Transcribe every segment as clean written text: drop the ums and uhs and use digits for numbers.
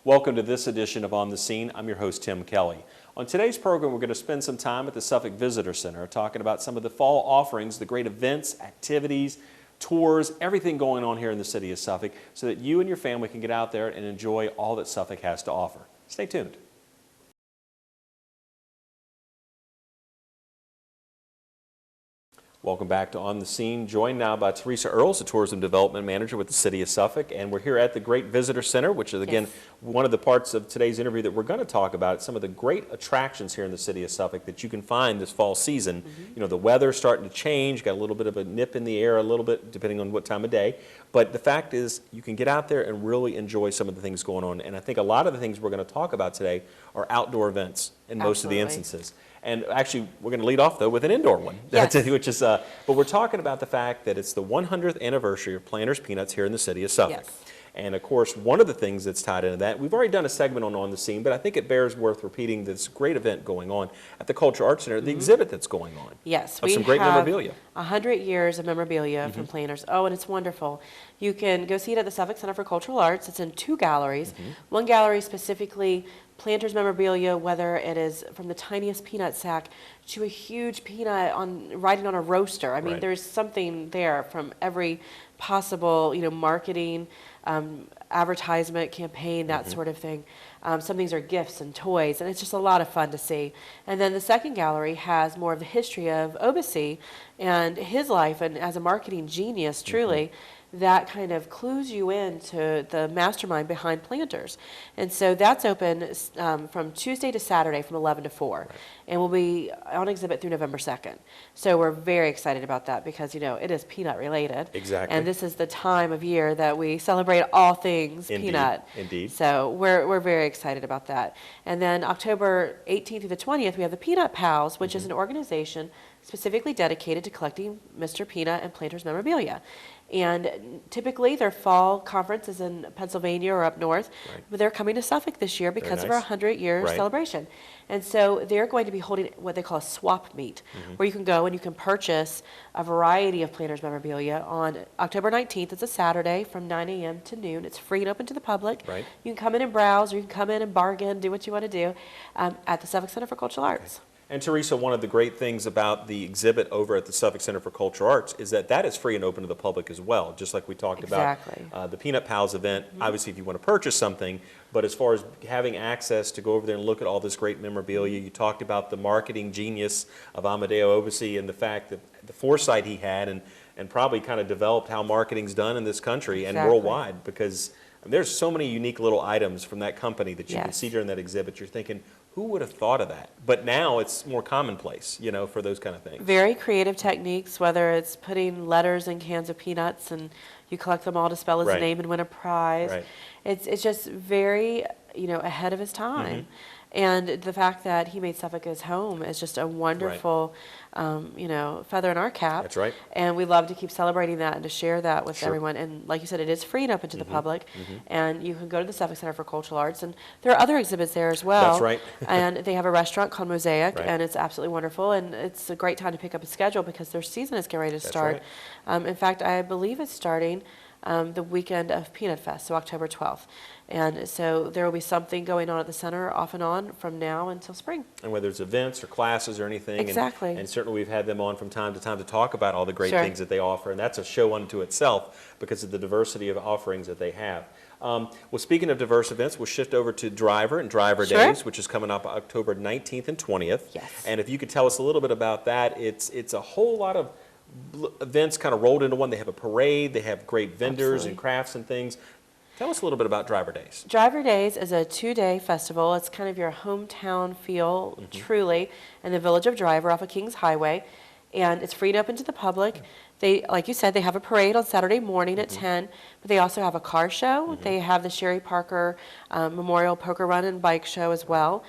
Welcome to this edition of On the Scene. I'm your host, Tim Kelly. On today's program, we're going to spend some time at the Suffolk Visitor Center talking about some of the fall offerings, the great events, activities, tours, everything going on here in the city of Suffolk so that you and your family can get out there and enjoy all that Suffolk has to offer. Stay tuned. Welcome back to On the Scene, joined now by Teresa Earls, the Tourism Development Manager with the City of Suffolk, and we're here at the Great Visitor Center, which is, again, one of the parts of today's interview that we're going to talk about, some of the great attractions here in the City of Suffolk that you can find this fall season. You know, the weather's starting to change, got a little bit of a nip in the air a little bit, depending on what time of day, but the fact is you can get out there and really enjoy some of the things going on, and I think a lot of the things we're going to talk about today are outdoor events in most of the instances. And actually, we're going to lead off, though, with an indoor one, which is, but we're talking about the fact that it's the 100th anniversary of Planters Peanuts here in the city of Suffolk. And of course, one of the things that's tied into that, we've already done a segment on the Scene, but I think it bears worth repeating this great event going on at the Cultural Arts Center, the exhibit that's going on. Yes, we some great have memorabilia. 100 years of memorabilia from Planters. Oh, and it's wonderful. You can go see it at the Suffolk Center for Cultural Arts. It's in 2 galleries. One gallery specifically Planters memorabilia, whether it is from the tiniest peanut sack to a huge peanut riding on a roaster. I mean, there's something there from every possible, marketing, advertisement, campaign, that sort of thing. Some things are gifts and toys, and it's just a lot of fun to see. And then the second gallery has more of the history of Obasi and his life, and as a marketing genius, truly, that kind of clues you into the mastermind behind Planters. And so that's open from Tuesday to Saturday from 11 to 4. And will be on exhibit through November 2nd. So we're very excited about that because, it is peanut related. Exactly. And this is the time of year that we celebrate all things peanut. Indeed. So we're very excited about that. And then October 18th through the 20th, we have the Peanut Pals, which is an organization specifically dedicated to collecting Mr. Peanut and Planters memorabilia. And typically their fall conference is in Pennsylvania or up north, but they're coming to Suffolk this year because of our 100-year celebration. And so they're going to be holding what they call a swap meet, where you can go and you can purchase a variety of Planters memorabilia on October 19th. It's a Saturday from 9 a.m. to noon. It's free and open to the public. You can come in and browse, or you can come in and bargain, do what you want to do at the Suffolk Center for Cultural Arts. And Teresa, one of the great things about the exhibit over at the Suffolk Center for Cultural Arts is that is free and open to the public as well, just like we talked about the Peanut Pals event. Obviously, if you want to purchase something, but as far as having access to go over there and look at all this great memorabilia, you talked about the marketing genius of Amadeo Obasi and the fact that the foresight he had and probably kind of developed how marketing's done in this country and worldwide, because there's so many unique little items from that company that you can see during that exhibit. You're thinking, who would have thought of that? But now it's more commonplace, for those kind of things. Very creative techniques, whether it's putting letters in cans of peanuts and you collect them all to spell his name and win a prize. It's just very, ahead of his time. And the fact that he made Suffolk his home is just a wonderful, feather in our cap. That's right. And we love to keep celebrating that and to share that with everyone. And like you said, it is free and open to the public. And you can go to the Suffolk Center for Cultural Arts. And there are other exhibits there as well. That's right. And they have a restaurant called Mosaic, and it's absolutely wonderful. And it's a great time to pick up a schedule because their season is getting ready to start. In fact, I believe it's starting the weekend of Peanut Fest, so October 12th. And so there will be something going on at the center off and on from now until spring. And whether it's events or classes or anything. Exactly. And certainly we've had them on from time to talk about all the great things that they offer. And that's a show unto itself because of the diversity of offerings that they have. Well, speaking of diverse events, we'll shift over to Driver and Driver Days, which is coming up October 19th and 20th. And if you could tell us a little bit about that, it's a whole lot of events kind of rolled into one. They have a parade, they have great vendors and crafts and things. Tell us a little bit about Driver Days. Driver Days is a 2-day festival. It's kind of your hometown feel, truly, in the village of Driver off of Kings Highway. And it's free and open to the public. They, like you said, they have a parade on Saturday morning at 10, but they also have a car show. They have the Sherry Parker Memorial Poker Run and Bike Show as well.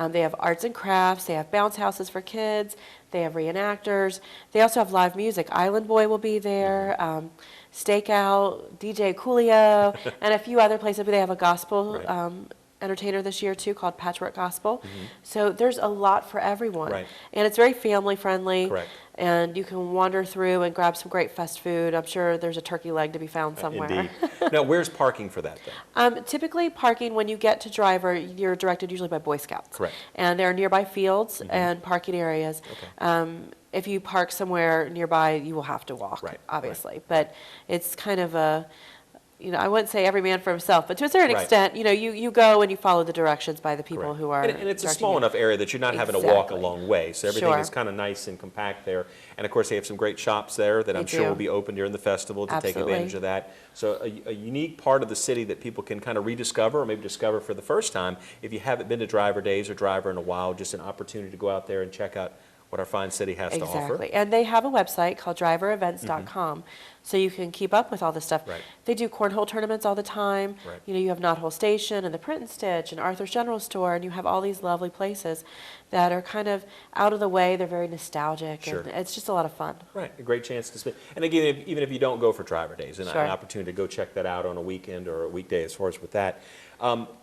They have arts and crafts. They have bounce houses for kids. They have reenactors. They also have live music. Island Boy will be there. Stakeout, DJ Coolio, and a few other places. But they have a gospel entertainer this year too called Patchwork Gospel. So there's a lot for everyone. Right. And it's very family friendly. Correct. And you can wander through and grab some great fast food. I'm sure there's a turkey leg to be found somewhere. Indeed. Now, where's parking for that then? Typically parking, when you get to Driver, you're directed usually by Boy Scouts. Correct. And there are nearby fields and parking areas. Okay. If you park somewhere nearby, you will have to walk, Right, obviously. But it's kind of a, I wouldn't say every man for himself, but to a certain Right. extent, you go and you follow the directions by the people Correct. who are And it's a directing small you. enough area that you're not having to walk a Exactly. long way, so everything Sure. is kind of nice and compact there. And of course, they have some great shops there that They I'm sure do. will be open during the festival to take Absolutely. advantage of that. So a unique part of the city that people can kind of rediscover or maybe discover for the first time. If you haven't been to Driver Days or Driver in a while, just an opportunity to go out there and check out what our fine city has to offer. Exactly. And they have a website called driverevents.com, so you can keep up with all this stuff. Right. They do cornhole tournaments all the time. Right. You have Knothole Station and the Print and Stitch and Arthur's General Store, and you have all these lovely places that are kind of out of the way. They're very nostalgic, Sure. and it's just a lot of fun. Right, a great chance to spend. And again, even if you don't go for Driver Days, an Sure. opportunity to go check that out on a weekend or a weekday as far as with that.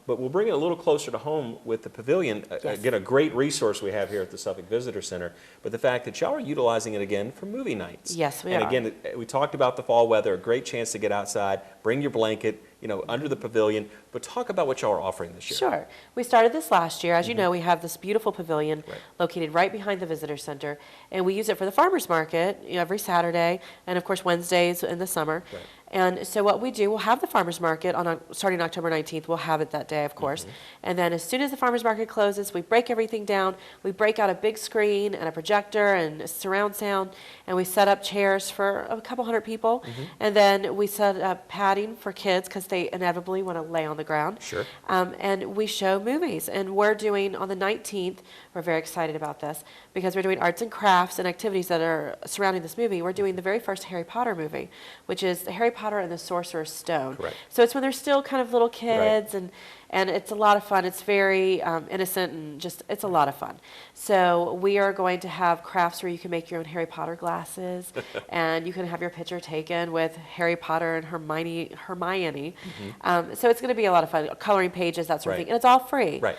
But we'll bring it a little closer to home with the pavilion. Yes. Again, a great resource we have here at the Suffolk Visitor Center, but the fact that y'all are utilizing it again for movie nights. Yes, we and are. again, we talked about the fall weather, a great chance to get outside, bring your blanket, under the pavilion, but talk about what y'all are offering this year. Sure. We started this last year. As you know, we have this beautiful pavilion Right. located right behind the visitor center, and we use it for the farmers market every Saturday, and of course Wednesdays in the summer. Right. And so what we do, we'll have the farmers market starting October 19th. We'll have it that day, of course. And then as soon as the farmers market closes, we break everything down. We break out a big screen and a projector and surround sound, and we set up chairs for a couple hundred people. And then we set up padding for kids because they inevitably want to lay on the ground. Sure. And we show movies. And we're doing, on the 19th, we're very excited about this, because we're doing arts and crafts and activities that are surrounding this movie. We're doing the very first Harry Potter movie, which is Harry Potter and the Sorcerer's Stone. Correct. So it's when they're still kind of little kids, and it's a lot of fun. It's very innocent, and it's a lot of fun. So we are going to have crafts where you can make your own Harry Potter glasses, and you can have your picture taken with Harry Potter and Hermione. So it's going to be a lot of fun, coloring pages, that sort of Right. thing, and it's all free. Right.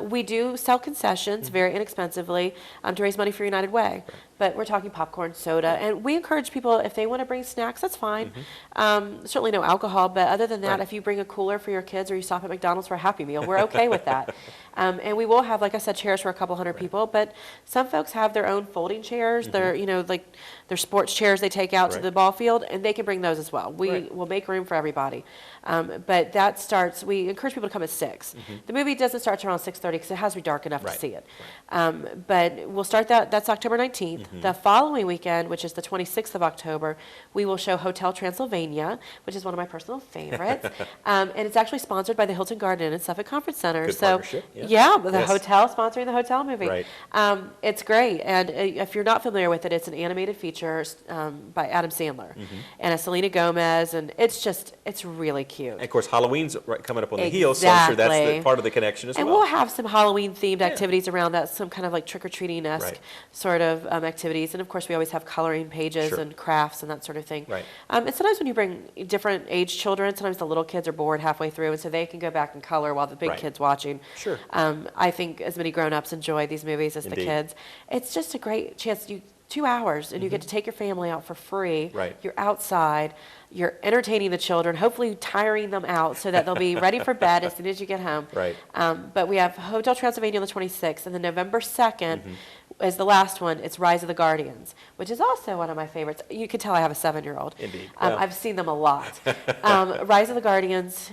We do sell concessions very inexpensively to raise money for United Way. But we're talking popcorn, soda, and we encourage people, if they want to bring snacks, that's fine. Certainly no alcohol, but other than that, Right. if you bring a cooler for your kids or you stop at McDonald's for a Happy Meal, we're okay with that. And we will have, like I said, chairs for a couple hundred people, but some folks have their own folding chairs. They're, like their sports chairs they take out to Right. the ball field, and they can bring those as well. We Right. will make room for everybody. But that starts, we encourage people to come at 6. The movie doesn't start till around 6:30 because it has to be dark enough Right. to see it. But we'll start that's October 19th. The following weekend, which is the 26th of October, we will show Hotel Transylvania, which is one of my personal favorites. And it's actually sponsored by the Hilton Garden Inn and Suffolk Conference Center. Good So partnership, yeah. yeah, the Yes. hotel sponsoring the hotel movie. Right. It's great. And if you're not familiar with it, it's an animated feature by Adam Sandler and a Selena Gomez, and it's really cute. And of course, Halloween's coming up on the heels, so I'm sure that's Exactly. part of the connection as And well. we'll have some Halloween-themed activities around that, some kind of like trick-or-treating-esque Right. sort of activities. And of course, we always have coloring pages Sure. and crafts and that sort of thing. Right. And sometimes when you bring different age children, sometimes the little kids are bored halfway through, and so they can go back and color while the big Right. kid's watching. Sure. I think as many grown-ups enjoy these movies as the Indeed. kids. It's just a great chance. 2 hours, and you get to take your family out for free. Right. You're outside. You're entertaining the children, hopefully tiring them out so that they'll be ready for bed as soon as you get home. Right. But we have Hotel Transylvania on the 26th, and then November 2nd is the last one. It's Rise of the Guardians, which is also one of my favorites. You can tell I have a 7-year-old. Indeed. Yeah. I've seen them a lot. Rise of the Guardians,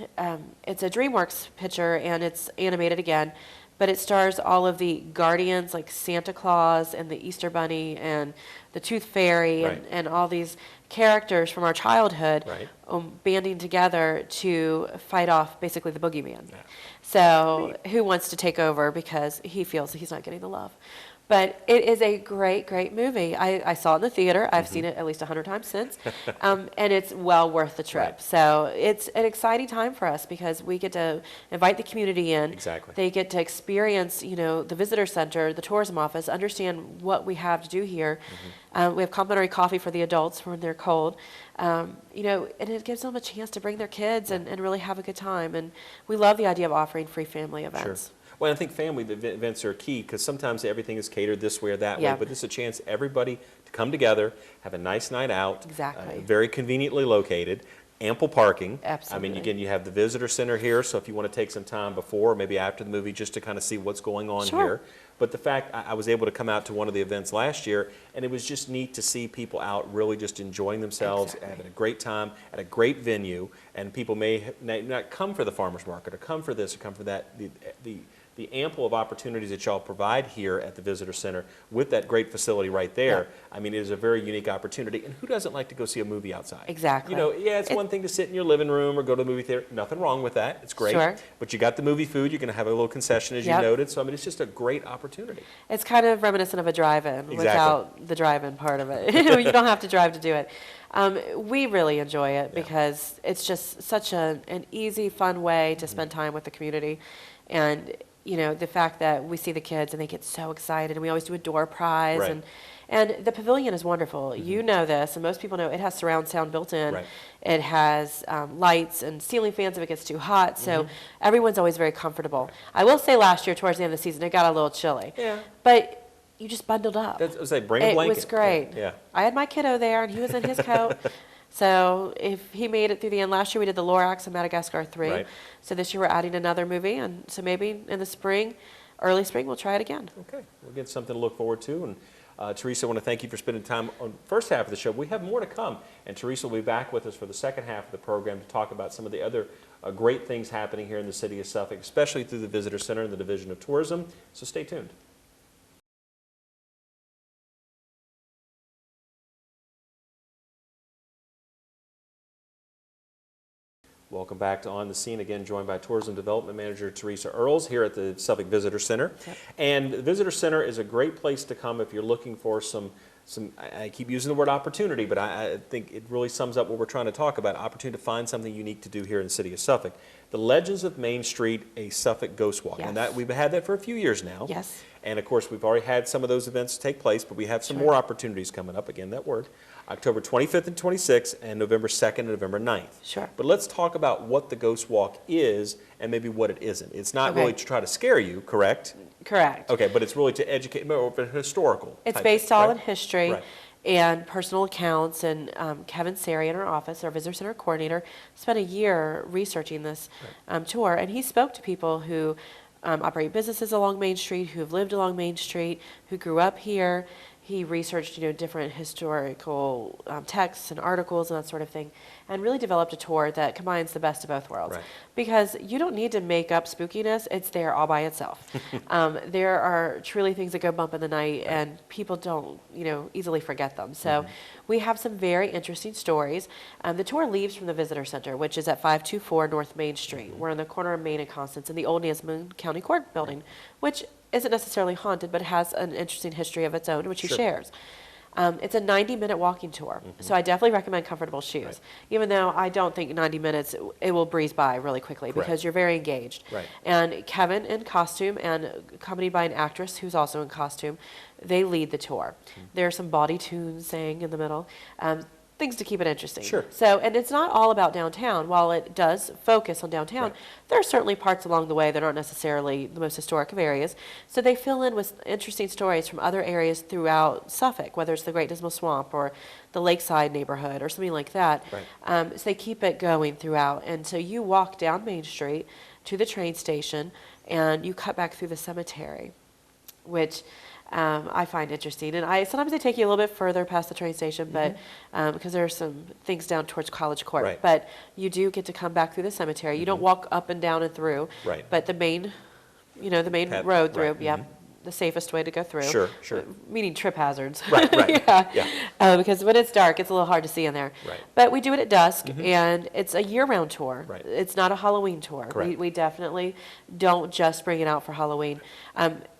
it's a DreamWorks picture, and it's animated again. But it stars all of the Guardians, like Santa Claus and the Easter Bunny and the Tooth Fairy Right. and all these characters from our childhood Right. banding together to fight off basically the boogeyman. Yeah. So who wants to take over because he feels he's not getting the love? But it is a great, great movie. I saw it in the theater. I've seen it at least 100 times since. And it's well worth the trip. Right. So it's an exciting time for us because we get to invite the community in. Exactly. They get to experience, the visitor center, the tourism office, understand what we have to do here. We have complimentary coffee for the adults when they're cold. And it gives them a chance to bring their kids and really have a good time. And we love the idea of offering free family events. Sure. Well, I think family events are key because sometimes everything is catered this way or that Yeah. way, but this is a chance for everybody to come together, have a nice night out. Exactly. Very conveniently located, ample parking. Absolutely. I mean, again, you have the visitor center here, so if you want to take some time before or maybe after the movie just to kind of see what's going on Sure. here. But the fact I was able to come out to one of the events last year, and it was just neat to see people out really just enjoying themselves, Exactly. having a great time at a great venue, and people may not come for the farmer's market or come for this or come for that. The ample of opportunities that y'all provide here at the Visitor Center with that great facility right there, I mean, it is a very unique opportunity. And who doesn't like to go see a movie outside? Exactly. It's one thing to sit in your living room or go to the movie theater. Nothing wrong with that. It's great. Sure. But you got the movie food. You're going to have a little concession, as you Yep. noted. So, I mean, it's just a great opportunity. It's kind of reminiscent of a drive-in Exactly. without the drive-in part of it. You don't have to drive to do it. We really enjoy it because it's just such an easy, fun way to spend time with the community. And, the fact that we see the kids and they get so excited, and we always do a door prize. Right. And the pavilion is wonderful. You know this, and most people know it has surround sound built in. Right. It has lights and ceiling fans if it gets too hot. So everyone's always very comfortable. I will say last year, towards the end of the season, it got a little chilly. Yeah. But you just bundled up. I was like, bring a blanket. It was great. Yeah. I had my kiddo there, and he was in his coat. So if he made it through the end, last year we did the Lorax and Madagascar 3. Right. So this year we're adding another movie, and so maybe in the spring, early spring, we'll try it again. Okay. We'll get something to look forward to. And Teresa, I want to thank you for spending time on the first half of the show. We have more to come, and Teresa will be back with us for the second half of the program to talk about some of the other great things happening here in the city of Suffolk, especially through the Visitor Center and the Division of Tourism. So stay tuned. Welcome back to On the Scene, again joined by Tourism Development Manager Teresa Earls here at the Suffolk Visitor Center. Yep. And the Visitor Center is a great place to come if you're looking for some I keep using the word opportunity, but I think it really sums up what we're trying to talk about, opportunity to find something unique to do here in the city of Suffolk. The Legends of Main Street, a Suffolk Ghost Walk. Yes. And that we've had that for a few years now. Yes. And of course, we've already had some of those events take place, but we have some more opportunities coming up, again, that word, October 25th and 26th, and November 2nd and November 9th. Sure. But let's talk about what the Ghost Walk is and maybe what it isn't. It's not really to try to scare you, correct? Correct. Okay, but it's really to educate, more of a historical. It's type based thing, all right? in history. Right. And personal accounts, and Kevin Sari in our office, our visitor center coordinator, spent a year researching this tour, and he spoke to people who operate businesses along Main Street, who have lived along Main Street, who grew up here. He researched, different historical texts and articles and that sort of thing, and really developed a tour that combines the best of both worlds. Right. Because you don't need to make up spookiness; it's there all by itself. There are truly things that go bump in the night, and people don't, easily forget them. So we have some very interesting stories. The tour leaves from the Visitor Center, which is at 524 North Main Street. We're on the corner of Main and Constance in the old Nansemond County Court building, which isn't necessarily haunted, but has an interesting history of its own, which he shares. It's a 90-minute walking tour, so I definitely recommend comfortable shoes, Right. even though I don't think 90 minutes, it will breeze by really quickly because you're very engaged. Right. And Kevin in costume and accompanied by an actress who's also in costume, they lead the tour. There are some bawdy tunes sang in the middle. Things to keep it interesting. Sure. So, and it's not all about downtown. While it does focus on downtown, there are certainly parts along the way that aren't necessarily the most historic of areas. So they fill in with interesting stories from other areas throughout Suffolk, whether it's the Great Dismal Swamp or the Lakeside neighborhood or something like that. Right. So they keep it going throughout. And so you walk down Main Street to the train station and you cut back through the cemetery, which I find interesting. And sometimes they take you a little bit further past the train station, but because there are some things down towards College Court. Right. But you do get to come back through the cemetery. You don't walk up and down and through. Right. But the main, the main Path, road through, right. the safest way to go through. Sure, sure. Meaning trip hazards. Right, right. Yeah. Because when it's dark, it's a little hard to see in there. Right. But we do it at dusk, and it's a year-round tour. Right. It's not a Halloween tour. Correct. We definitely don't just bring it out for Halloween.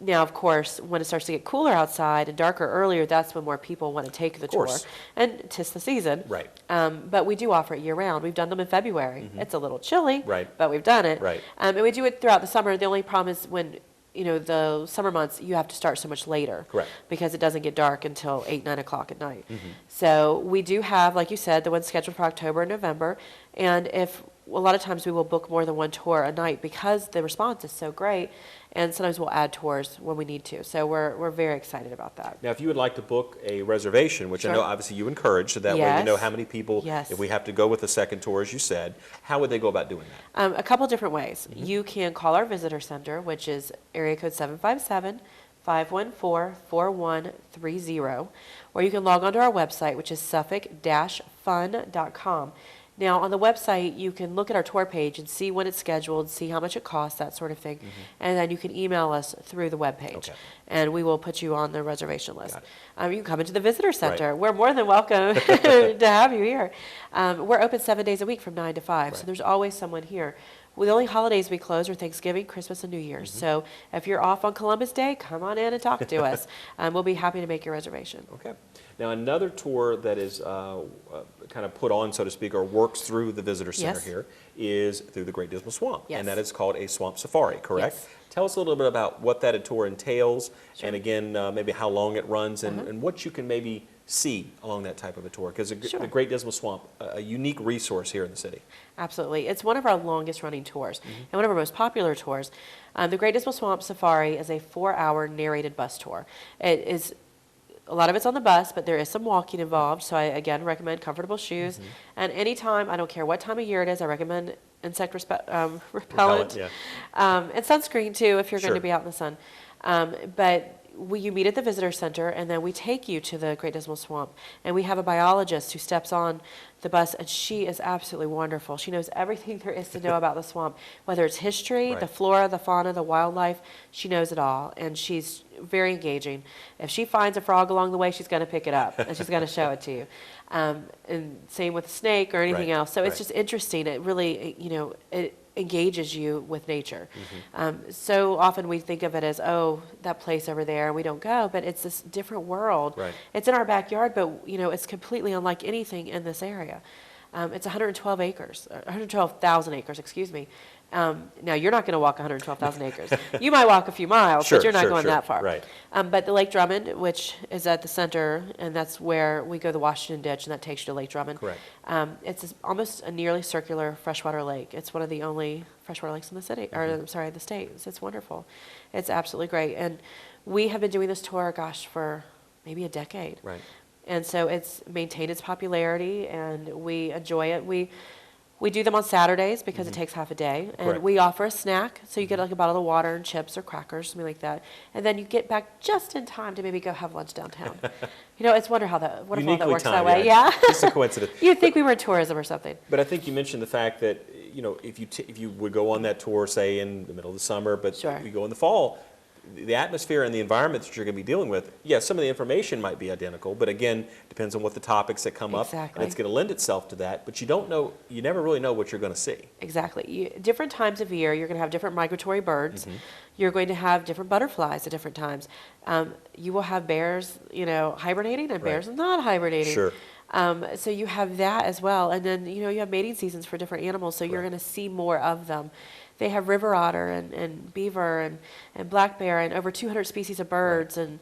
Now, of course, when it starts to get cooler outside and darker earlier, that's when more people want to take the tour. course. And 'tis the season. Right. But we do offer it year-round. We've done them in February. It's a little chilly, Right. but we've done it. Right. And we do it throughout the summer. The only problem is when, the summer months, you have to start so much later. Correct. Because it doesn't get dark until 8, 9 o'clock at night. So we do have, like you said, the one scheduled for October and November. And a lot of times we will book more than one tour a night because the response is so great. And sometimes we'll add tours when we need to. So we're very excited about that. Now, if you would like to book a reservation, which I know Sure. obviously you encourage, so that way we Yes. know how many people, Yes. if we have to go with a second tour, as you said, how would they go about doing that? A couple different ways. You can call our visitor center, which is area code 757-514-4130, or you can log onto our website, which is suffolk-fun.com. Now, on the website, you can look at our tour page and see when it's scheduled, see how much it costs, that sort of thing. And then you can email us through the webpage, Okay. and we will put you on the reservation list. Got You can come into the visitor center. Right. We're more than welcome to have you here. We're open 7 days a week from 9 to 5, so Right. there's always someone here. Well, the only holidays we close are Thanksgiving, Christmas, and New Year's. So if you're off on Columbus Day, come on in and talk to us. We'll be happy to make your reservation. Okay. Now, another tour that is kind of put on, so to speak, or works through the visitor center Yes. here is through the Great Dismal Swamp. Yes. And that is called a swamp safari, correct? Yes. Tell us a little bit about what that tour entails, Sure. and again, maybe how long it runs, and what you can maybe see along that type of a tour, because Sure. the Great Dismal Swamp, a unique resource here in the city. Absolutely. It's one of our longest running tours and one of our most popular tours. The Great Dismal Swamp Safari is a 4-hour narrated bus tour. It is a lot of it's on the bus, but there is some walking involved. So I, again, recommend comfortable shoes. And anytime, I don't care what time of year it is, I recommend insect repellent. Yeah. And sunscreen, too, if you're Sure. going to be out in the sun. But you meet at the visitor center, and then we take you to the Great Dismal Swamp. And we have a biologist who steps on the bus, and she is absolutely wonderful. She knows everything there is to know about the swamp, whether it's history, Right. the flora, the fauna, the wildlife. She knows it all, and she's very engaging. If she finds a frog along the way, she's going to pick it up, and she's going to show it to you. And same with a snake or anything Right, else. So it's right. just interesting. It really, it engages you with nature. So often we think of it as, oh, that place over there, and we don't go, but it's this different world. Right. It's in our backyard, but it's completely unlike anything in this area. It's 112 acres, 112,000 acres, excuse me. Now, you're not going to walk 112,000 acres. You might walk a few miles, Sure, but you're not sure, going sure. that far. Right. But the Lake Drummond, which is at the center, and that's where we go the Washington Ditch, and that takes you to Lake Drummond. Correct. It's almost a nearly circular freshwater lake. It's one of the only freshwater lakes in the city, or I'm sorry, the state. It's wonderful. It's absolutely great. And we have been doing this tour, gosh, for maybe a decade. Right. And so it's maintained its popularity, and we enjoy it. We do them on Saturdays because it takes half a day, and Correct. we offer a snack. So you get like a bottle of water and chips or crackers, something like that, and then you get back just in time to maybe go have lunch downtown. It's wonderful how that Uniquely works that timed, way. Yeah, Just a coincidence. you'd think we were in tourism or something. But I think you mentioned the fact that, if you would go on that tour, say, in the middle of the summer, but Sure. we go in the fall, the atmosphere and the environment that you're going to be dealing with, yes, some of the information might be identical, but again, depends on what the topics that come up. Exactly. And it's going to lend itself to that, but you never really know what you're going to see. Exactly. Different times of year, you're going to have different migratory birds. You're going to have different butterflies at different times. You will have bears, hibernating, and bears not hibernating. Sure. So you have that as well. And then, you have mating seasons for different animals, so you're Correct. going to see more of them. They have river otter and beaver and black bear and over 200 species of birds and,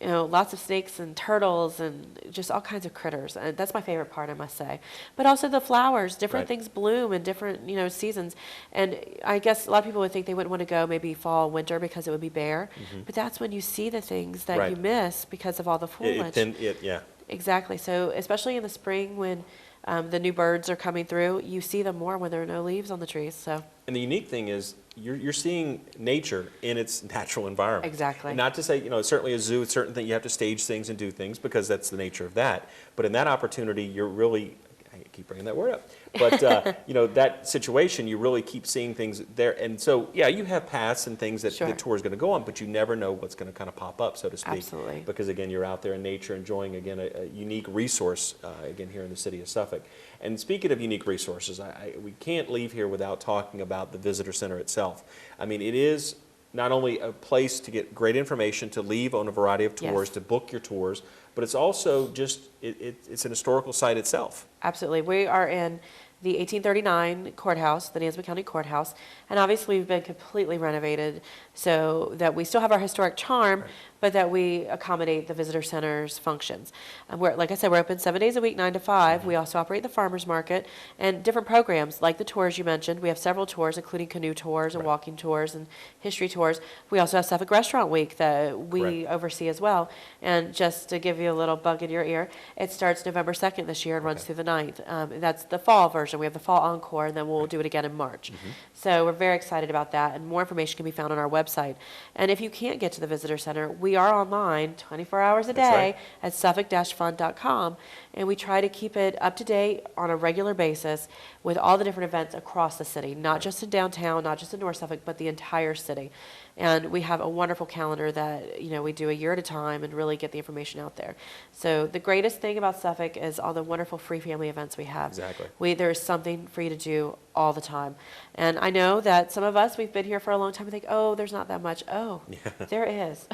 lots of snakes and turtles and just all kinds of critters. And that's my favorite part, I must say. But also the flowers, different Right. things bloom in different, seasons. And I guess a lot of people would think they wouldn't want to go maybe fall, winter because it would be bare. But that's when you see the things that Right. you miss because of all the foliage. Yeah. Exactly. So especially in the spring when the new birds are coming through, you see them more when there are no leaves on the trees. So And the unique thing is you're seeing nature in its natural environment. Exactly. And not to say, certainly a zoo, it's certain thing you have to stage things and do things because that's the nature of that. But in that opportunity, you're really I keep bringing that word up. But, you know, that situation, you really keep seeing things there. And so, yeah, you have paths and things that Sure. the tour is going to go on, but you never know what's going to kind of pop up, so to speak. Absolutely. Because, again, you're out there in nature enjoying, again, a unique resource, again, here in the city of Suffolk. And speaking of unique resources, we can't leave here without talking about the visitor center itself. I mean, it is not only a place to get great information, to leave on a variety of tours, Yes. to book your tours, but it's also just, it's an historical site itself. Absolutely. We are in the 1839 courthouse, the Nansemond County Courthouse, and obviously we've been completely renovated so that we still have our historic charm, Right. but that we accommodate the visitor center's functions. And we're, like I said, we're open 7 days a week, 9 to 5. We also operate the farmers market and different programs like the tours you mentioned. We have several tours, including canoe tours and Right. walking tours and history tours. We also have Suffolk Restaurant Week that we Correct. oversee as well. And just to give you a little bug in your ear, it starts November 2nd this year and runs Okay. through the 9th. That's the fall version. We have the fall encore, and then we'll do it again in March. So we're very excited about that, and more information can be found on our website. And if you can't get to the visitor center, we are online 24 hours a That's day right. at suffolk-fund.com, and we try to keep it up to date on a regular basis with all the different events across the city, not just in downtown, not just in North Suffolk, but the entire city. And we have a wonderful calendar that, you know, we do a year at a time and really get the information out there. So the greatest thing about Suffolk is all the wonderful free family events we have. Exactly. There's something for you to do all the time. And I know that some of us, we've been here for a long time and think, oh, there's not that much. Oh, there is.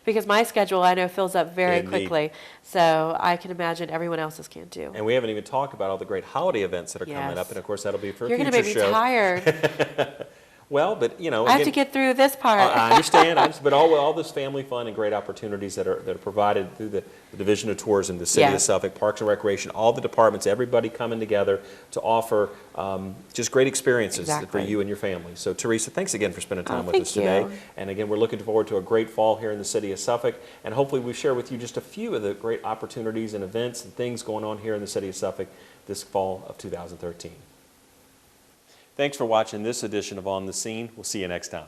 Because my schedule, I know, fills up very Indeed. quickly. So I can imagine everyone else's can too. And we haven't even talked about all the great holiday events that are coming Yes. up, and of course that'll be for a You're going future to make me show. tired. Well, but you know, I have again, to get through this part. I understand, but all this family fun and great opportunities that are provided through the Division of Tourism, the City Yeah. of Suffolk, Parks and Recreation, all the departments, everybody coming together to offer just great experiences for Exactly. you and your family. So, Teresa, thanks again for spending time with thank us today. you. And again, we're looking forward to a great fall here in the City of Suffolk, and hopefully we share with you just a few of the great opportunities and events and things going on here in the City of Suffolk this fall of 2013. Thanks for watching this edition of On the Scene. We'll see you next time.